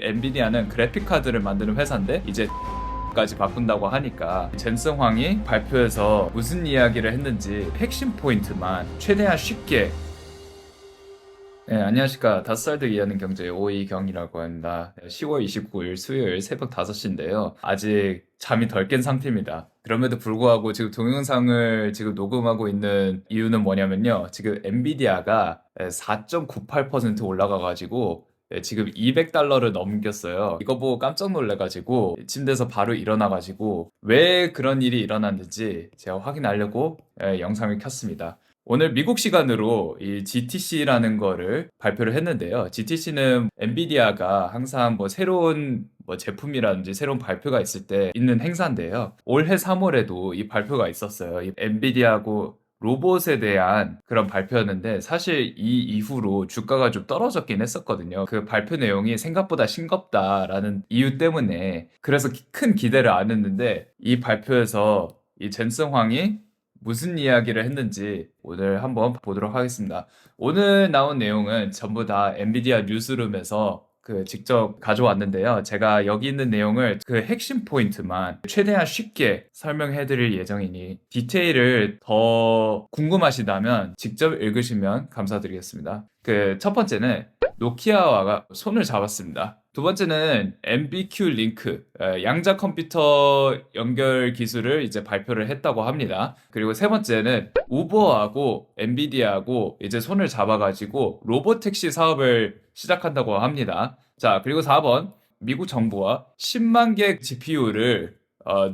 엔비디아는 그래픽 카드를 만드는 회사인데 이제 까지 바꾼다고 하니까 젠슨 황이 발표에서 무슨 이야기를 했는지 핵심 포인트만 최대한 쉽게. 네, 안녕하십니까. 5살 들 이해하는 경제 오이경이라고 합니다. 10월 29일 수요일 새벽 5시인데요. 아직 잠이 덜 깬 상태입니다. 그럼에도 불구하고 지금 동영상을 지금 녹음하고 있는 이유는 뭐냐면요. 지금 엔비디아가 4.98% 올라가가지고 지금 $200를 넘겼어요. 이거 보고 깜짝 놀래가지고 침대에서 바로 일어나가지고 왜 그런 일이 일어났는지 제가 확인하려고 영상을 켰습니다. 오늘 미국 시간으로 이 GTC라는 거를 발표를 했는데요. GTC는 엔비디아가 항상 뭐 새로운 제품이라든지 새로운 발표가 있을 때 있는 행사인데요. 올해 3월에도 이 발표가 있었어요. 이 엔비디아하고 로봇에 대한 그런 발표였는데 사실 이 이후로 주가가 좀 떨어졌긴 했었거든요. 그 발표 내용이 생각보다 싱겁다라는 이유 때문에 그래서 큰 기대를 안 했는데 이 발표에서 이 젠슨 황이 무슨 이야기를 했는지 오늘 한번 보도록 하겠습니다. 오늘 나온 내용은 전부 다 엔비디아 뉴스룸에서 직접 가져왔는데요. 제가 여기 있는 내용을 핵심 포인트만 최대한 쉽게 설명해 드릴 예정이니 디테일을 더 궁금하시다면 직접 읽으시면 감사드리겠습니다. 첫 번째는 노키아와 손을 잡았습니다. 두 번째는 MBQ 링크, 양자 컴퓨터 연결 기술을 이제 발표를 했다고 합니다. 그리고 세 번째는 우버하고 엔비디아하고 이제 손을 잡아가지고 로보택시 사업을 시작한다고 합니다. 자, 그리고 4번, 미국 정부와 10만 개 GPU를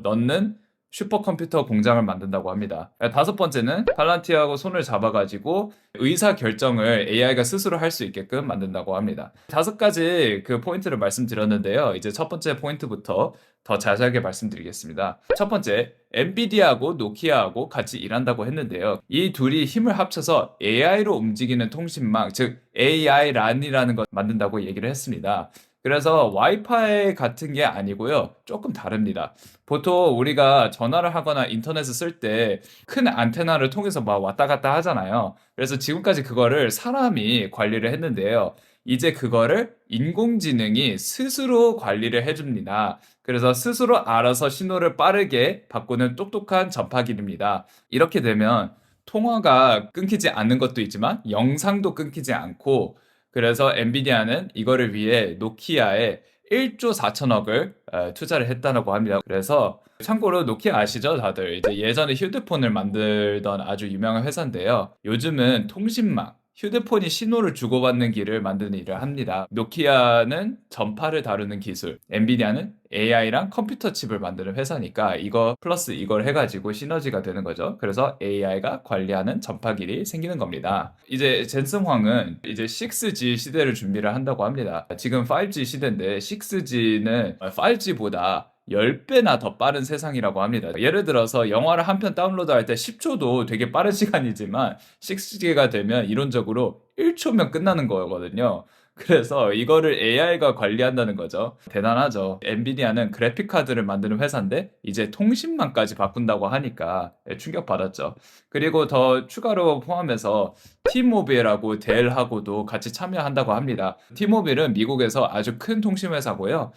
넣는 슈퍼컴퓨터 공장을 만든다고 합니다. 다섯 번째는 팔란티아하고 손을 잡아가지고 의사 결정을 AI가 스스로 할 수 있게끔 만든다고 합니다. 5가지 포인트를 말씀드렸는데요. 이제 첫 번째 포인트부터 더 자세하게 말씀드리겠습니다. 첫 번째, 엔비디아하고 노키아하고 같이 일한다고 했는데요. 이 둘이 힘을 합쳐서 AI로 움직이는 통신망, 즉 AI-RAN이라는 걸 만든다고 얘기를 했습니다. 그래서 와이파이 같은 게 아니고요. 조금 다릅니다. 보통 우리가 전화를 하거나 인터넷을 쓸 때 큰 안테나를 통해서 막 왔다 갔다 하잖아요. 그래서 지금까지 그거를 사람이 관리를 했는데요. 이제 그거를 인공지능이 스스로 관리를 해줍니다. 그래서 스스로 알아서 신호를 빠르게 바꾸는 똑똑한 전파기입니다. 이렇게 되면 통화가 끊기지 않는 것도 있지만 영상도 끊기지 않고, 그래서 엔비디아는 이거를 위해 노키아에 1조 4천억을 투자를 했다고 합니다. 그래서 참고로 노키아 아시죠? 다들 이제 예전에 휴대폰을 만들던 아주 유명한 회사인데요. 요즘은 통신망, 휴대폰이 신호를 주고받는 길을 만드는 일을 합니다. 노키아는 전파를 다루는 기술, 엔비디아는 AI랑 컴퓨터 칩을 만드는 회사니까 이거 플러스 이걸 해가지고 시너지가 되는 거죠. 그래서 AI가 관리하는 전파길이 생기는 겁니다. 이제 젠슨 황은 이제 6G 시대를 준비를 한다고 합니다. 지금 5G 시대인데 6G는 5G보다 10배나 더 빠른 세상이라고 합니다. 예를 들어서 영화를 한 편 다운로드할 때 10초도 되게 빠른 시간이지만 6G가 되면 이론적으로 1초면 끝나는 거거든요. 그래서 이거를 AI가 관리한다는 거죠. 대단하죠. 엔비디아는 그래픽 카드를 만드는 회사인데 이제 통신망까지 바꾼다고 하니까 충격받았죠. 그리고 더 추가로 포함해서 T모빌하고 델하고도 같이 참여한다고 합니다. T모빌은 미국에서 아주 큰 통신 회사고요.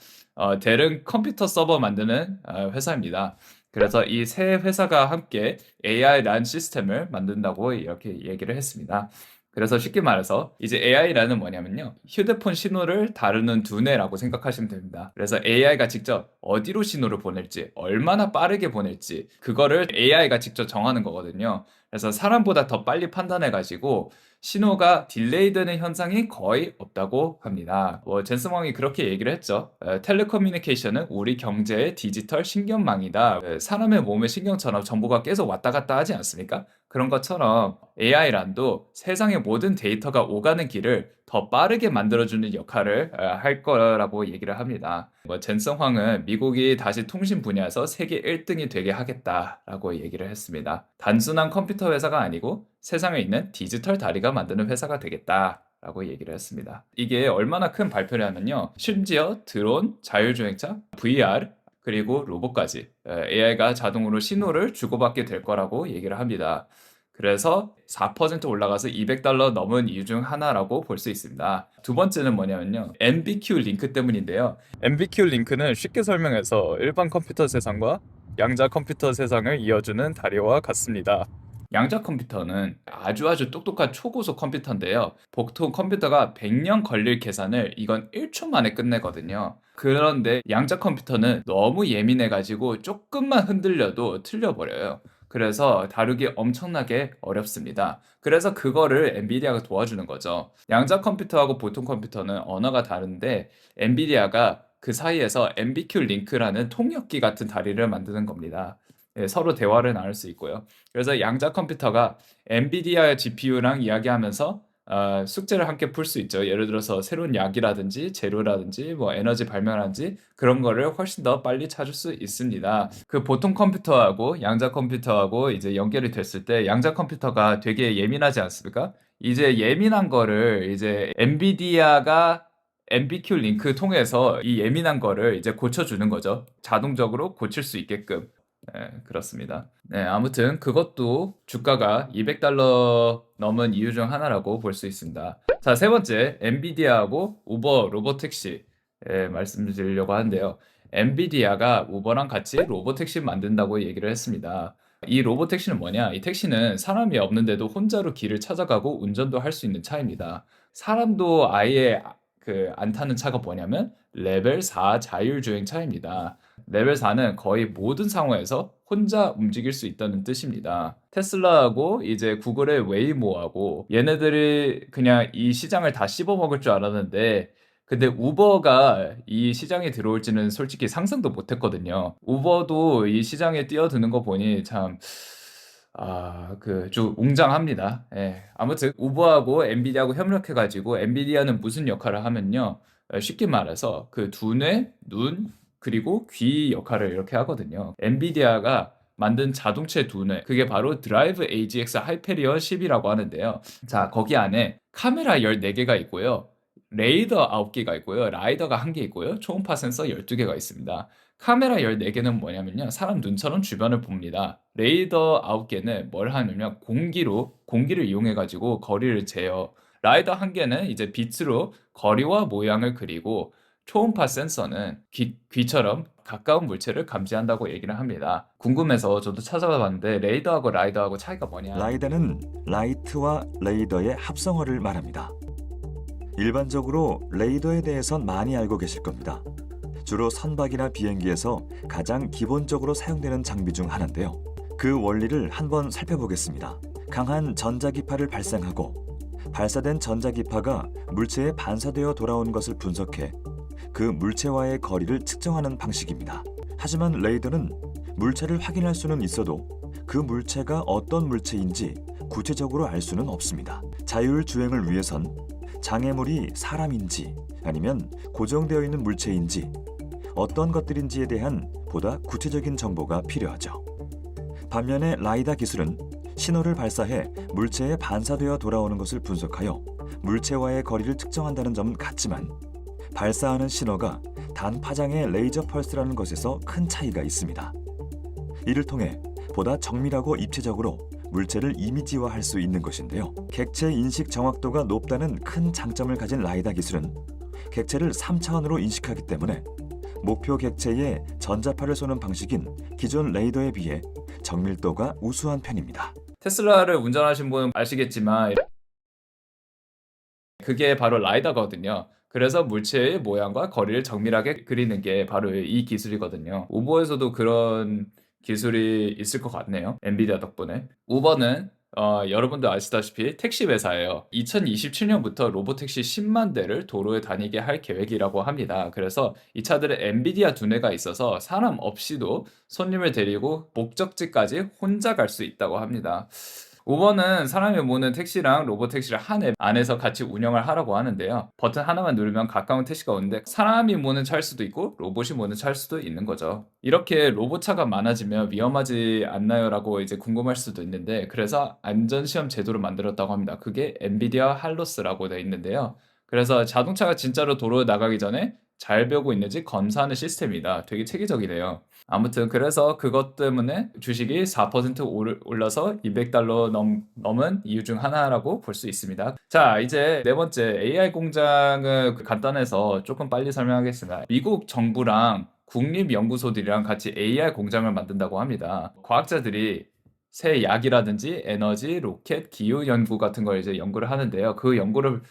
델은 컴퓨터 서버 만드는 회사입니다. 그래서 이 세 회사가 함께 AI-RAN 시스템을 만든다고 이렇게 얘기를 했습니다. 그래서 쉽게 말해서 이제 AI라는 뭐냐면요. 휴대폰 신호를 다루는 두뇌라고 생각하시면 됩니다. 그래서 AI가 직접 어디로 신호를 보낼지, 얼마나 빠르게 보낼지, 그거를 AI가 직접 정하는 거거든요. 그래서 사람보다 더 빨리 판단해가지고 신호가 딜레이 되는 현상이 거의 없다고 합니다. 젠슨 황이 그렇게 얘기를 했죠. 텔레커뮤니케이션은 우리 경제의 디지털 신경망이다. 사람의 몸의 신경처럼 정보가 계속 왔다 갔다 하지 않습니까? 그런 것처럼 AI란도 세상의 모든 데이터가 오가는 길을 더 빠르게 만들어주는 역할을 할 거라고 얘기를 합니다. 젠슨 황은 미국이 다시 통신 분야에서 세계 1등이 되게 하겠다라고 얘기를 했습니다. 단순한 컴퓨터 회사가 아니고 세상에 있는 디지털 다리가 만드는 회사가 되겠다라고 얘기를 했습니다. 이게 얼마나 큰 발표냐면요. 심지어 드론, 자율주행차, VR, 그리고 로봇까지 AI가 자동으로 신호를 주고받게 될 거라고 얘기를 합니다. 그래서 4% 올라가서 $200 넘은 이유 중 하나라고 볼 수 있습니다. 두 번째는 뭐냐면요. MBQ 링크 때문인데요. MBQ 링크는 쉽게 설명해서 일반 컴퓨터 세상과 양자 컴퓨터 세상을 이어주는 다리와 같습니다. 양자 컴퓨터는 아주 똑똑한 초고속 컴퓨터인데요. 보통 컴퓨터가 100년 걸릴 계산을 이건 1초 만에 끝내거든요. 그런데 양자 컴퓨터는 너무 예민해가지고 조금만 흔들려도 틀려버려요. 그래서 다루기 엄청나게 어렵습니다. 그래서 그거를 엔비디아가 도와주는 거죠. 양자 컴퓨터하고 보통 컴퓨터는 언어가 다른데 엔비디아가 그 사이에서 MBQ 링크라는 통역기 같은 다리를 만드는 겁니다. 예, 서로 대화를 나눌 수 있고요. 그래서 양자 컴퓨터가 엔비디아 GPU랑 이야기하면서 숙제를 함께 풀 수 있죠. 예를 들어서 새로운 약이라든지 재료라든지 뭐 에너지 발명이라든지 그런 거를 훨씬 더 빨리 찾을 수 있습니다. 그 보통 컴퓨터하고 양자 컴퓨터하고 이제 연결이 됐을 때 양자 컴퓨터가 되게 예민하지 않습니까? 이제 예민한 거를 이제 엔비디아가 MBQ 링크 통해서 이 예민한 거를 이제 고쳐주는 거죠. 자동적으로 고칠 수 있게끔. 네, 그렇습니다. 네, 아무튼 그것도 주가가 $200 넘은 이유 중 하나라고 볼 수 있습니다. 자, 세 번째, 엔비디아하고 우버 로보택시 말씀드리려고 하는데요. 엔비디아가 우버랑 같이 로보택시 만든다고 얘기를 했습니다. 이 로보택시는 뭐냐? 이 택시는 사람이 없는데도 혼자로 길을 찾아가고 운전도 할 수 있는 차입니다. 사람도 아예 안 타는 차가 뭐냐면 레벨 4 자율주행차입니다. 레벨 4는 거의 모든 상황에서 혼자 움직일 수 있다는 뜻입니다. 테슬라하고 이제 구글의 웨이모하고 얘네들이 그냥 이 시장을 다 씹어먹을 줄 알았는데 근데 우버가 이 시장에 들어올지는 솔직히 상상도 못했거든요. 우버도 이 시장에 뛰어드는 거 보니 참 좀 웅장합니다. 예. 아무튼 우버하고 엔비디아하고 협력해가지고 엔비디아는 무슨 역할을 하면요. 쉽게 말해서 그 두뇌, 눈, 그리고 귀 역할을 이렇게 하거든요. 엔비디아가 만든 자동차 두뇌, 그게 바로 드라이브 AGX 하이페리온 10이라고 하는데요. 자, 거기 안에 카메라 14개가 있고요. 레이더 9개가 있고요. 라이더가 1개 있고요. 초음파 센서 12개가 있습니다. 카메라 14개는 뭐냐면요. 사람 눈처럼 주변을 봅니다. 레이더 9개는 뭘 하냐면 공기를 이용해가지고 거리를 재요. 라이더 1개는 이제 빛으로 거리와 모양을 그리고 초음파 센서는 귀처럼 가까운 물체를 감지한다고 얘기를 합니다. 궁금해서 저도 찾아봤는데 레이더하고 라이더하고 차이가 뭐냐? 라이다는 라이트와 레이더의 합성어를 말합니다. 일반적으로 레이더에 대해선 많이 알고 계실 겁니다. 주로 선박이나 비행기에서 가장 기본적으로 사용되는 장비 중 하나인데요. 그 원리를 한번 살펴보겠습니다. 강한 전자기파를 발생하고 발사된 전자기파가 물체에 반사되어 돌아온 것을 분석해 그 물체와의 거리를 측정하는 방식입니다. 하지만 레이더는 물체를 확인할 수는 있어도 그 물체가 어떤 물체인지 구체적으로 알 수는 없습니다. 자율주행을 위해선 장애물이 사람인지 아니면 고정되어 있는 물체인지 어떤 것들인지에 대한 보다 구체적인 정보가 필요하죠. 반면에 라이다 기술은 신호를 발사해 물체에 반사되어 돌아오는 것을 분석하여 물체와의 거리를 측정한다는 점은 같지만 발사하는 신호가 단파장의 레이저 펄스라는 것에서 큰 차이가 있습니다. 이를 통해 보다 정밀하고 입체적으로 물체를 이미지화할 수 있는 것인데요. 객체 인식 정확도가 높다는 큰 장점을 가진 라이다 기술은 객체를 3차원으로 인식하기 때문에 목표 객체에 전자파를 쏘는 방식인 기존 레이더에 비해 정밀도가 우수한 편입니다. 테슬라를 운전하신 분은 아시겠지만 그게 바로 라이더거든요. 그래서 물체의 모양과 거리를 정밀하게 그리는 게 바로 이 기술이거든요. 우버에서도 그런 기술이 있을 것 같네요. 엔비디아 덕분에. 우버는 여러분도 아시다시피 택시 회사예요. 2027년부터 로보택시 10만 대를 도로에 다니게 할 계획이라고 합니다. 그래서 이 차들은 엔비디아 두뇌가 있어서 사람 없이도 손님을 데리고 목적지까지 혼자 갈 수 있다고 합니다. 우버는 사람이 모는 택시랑 로보택시를 한 앱 안에서 같이 운영을 하라고 하는데요. 버튼 하나만 누르면 가까운 택시가 오는데 사람이 모는 차일 수도 있고 로봇이 모는 차일 수도 있는 거죠. 이렇게 로봇차가 많아지면 위험하지 않나요? 라고 이제 궁금할 수도 있는데 그래서 안전시험 제도를 만들었다고 합니다. 그게 엔비디아 할로스라고 되어 있는데요. 그래서 자동차가 진짜로 도로에 나가기 전에 잘 배우고 있는지 검사하는 시스템이다. 되게 체계적이네요. 아무튼 그래서 그것 때문에 주식이 4% 올라서 $200 넘은 이유 중 하나라고 볼 수 있습니다. 자, 이제 네 번째 AI 공장은 간단해서 조금 빨리 설명하겠습니다. 미국 정부랑 국립연구소들이랑 같이 AI 공장을 만든다고 합니다. 과학자들이 새 약이라든지 에너지, 로켓, 기후 연구 같은 걸 이제 연구를 하는데요. 그 연구를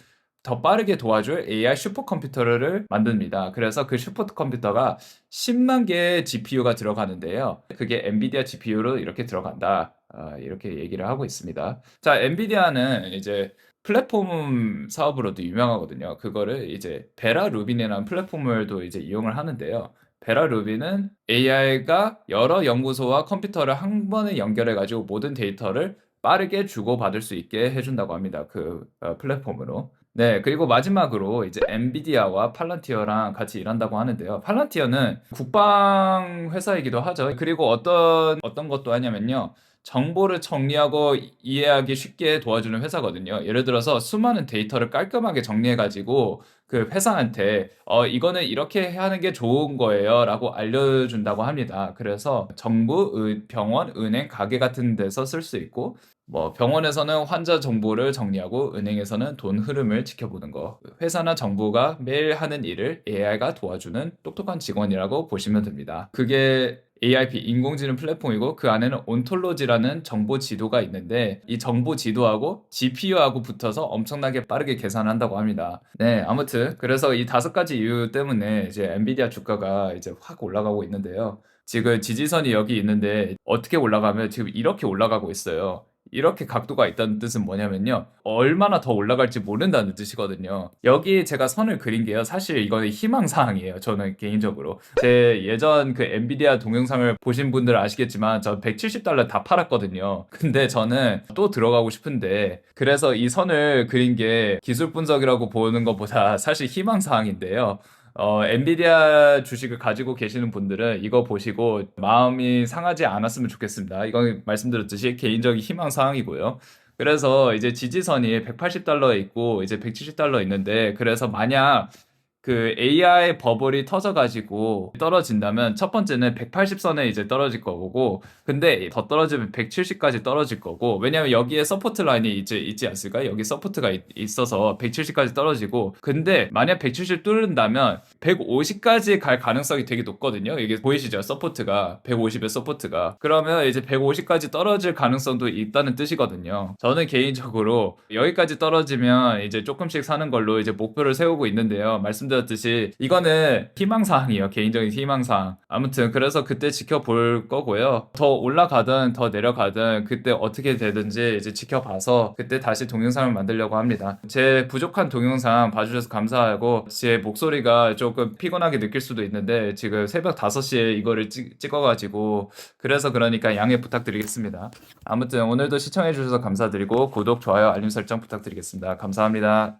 더 빠르게 도와줄 AI 슈퍼컴퓨터를 만듭니다. 그래서 그 슈퍼컴퓨터가 10만 개의 GPU가 들어가는데요. 그게 엔비디아 GPU로 이렇게 들어간다. 이렇게 얘기를 하고 있습니다. 자, 엔비디아는 이제 플랫폼 사업으로도 유명하거든요. 그거를 이제 베라 루빈이라는 플랫폼을도 이제 이용을 하는데요. 베라 루빈은 AI가 여러 연구소와 컴퓨터를 한 번에 연결해 가지고 모든 데이터를 빠르게 주고받을 수 있게 해준다고 합니다. 그 플랫폼으로. 네, 그리고 마지막으로 이제 엔비디아와 팔란티어랑 같이 일한다고 하는데요. 팔란티어는 국방 회사이기도 하죠. 그리고 어떤 것도 하냐면요. 정보를 정리하고 이해하기 쉽게 도와주는 회사거든요. 예를 들어서 수많은 데이터를 깔끔하게 정리해가지고 그 회사한테 이거는 이렇게 하는 게 좋은 거예요 라고 알려준다고 합니다. 그래서 정부, 병원, 은행, 가게 같은 데서 쓸 수 있고 뭐 병원에서는 환자 정보를 정리하고 은행에서는 돈 흐름을 지켜보는 거. 회사나 정부가 매일 하는 일을 AI가 도와주는 똑똑한 직원이라고 보시면 됩니다. 그게 AIP 인공지능 플랫폼이고 그 안에는 온톨로지라는 정보 지도가 있는데 이 정보 지도하고 GPU하고 붙어서 엄청나게 빠르게 계산한다고 합니다. 네, 아무튼 그래서 이 5가지 이유 때문에 이제 엔비디아 주가가 이제 확 올라가고 있는데요. 지금 지지선이 여기 있는데 어떻게 올라가면 지금 이렇게 올라가고 있어요. 이렇게 각도가 있다는 뜻은 뭐냐면요. 얼마나 더 올라갈지 모른다는 뜻이거든요. 여기 제가 선을 그린 게요. 사실 이거는 희망사항이에요. 저는 개인적으로. 제 예전 그 엔비디아 동영상을 보신 분들 아시겠지만 저 $170 다 팔았거든요. 근데 저는 또 들어가고 싶은데 그래서 이 선을 그린 게 기술 분석이라고 보는 것보다 사실 희망사항인데요. 엔비디아 주식을 가지고 계시는 분들은 이거 보시고 마음이 상하지 않았으면 좋겠습니다. 이건 말씀드렸듯이 개인적인 희망 사항이고요. 그래서 이제 지지선이 $180 있고 이제 $170 있는데 그래서 만약 그 AI 버블이 터져가지고 떨어진다면 첫 번째는 180선에 이제 떨어질 거고 근데 더 떨어지면 170까지 떨어질 거고 왜냐면 여기에 서포트 라인이 이제 있지 않습니까? 여기 서포트가 있어서 170까지 떨어지고 근데 만약 170 뚫는다면 150까지 갈 가능성이 되게 높거든요. 이게 보이시죠? 서포트가 150의 서포트가 그러면 이제 150까지 떨어질 가능성도 있다는 뜻이거든요. 저는 개인적으로 여기까지 떨어지면 이제 조금씩 사는 걸로 이제 목표를 세우고 있는데요. 말씀드렸듯이 이거는 희망사항이에요. 개인적인 희망사항. 아무튼 그래서 그때 지켜볼 거고요. 더 올라가든 더 내려가든 그때 어떻게 되든지 이제 지켜봐서 그때 다시 동영상을 만들려고 합니다. 제 부족한 동영상 봐주셔서 감사하고 제 목소리가 조금 피곤하게 느낄 수도 있는데 지금 새벽 5시에 이거를 찍어가지고 그래서 그러니까 양해 부탁드리겠습니다. 아무튼 오늘도 시청해주셔서 감사드리고 구독, 좋아요, 알림 설정 부탁드리겠습니다. 감사합니다.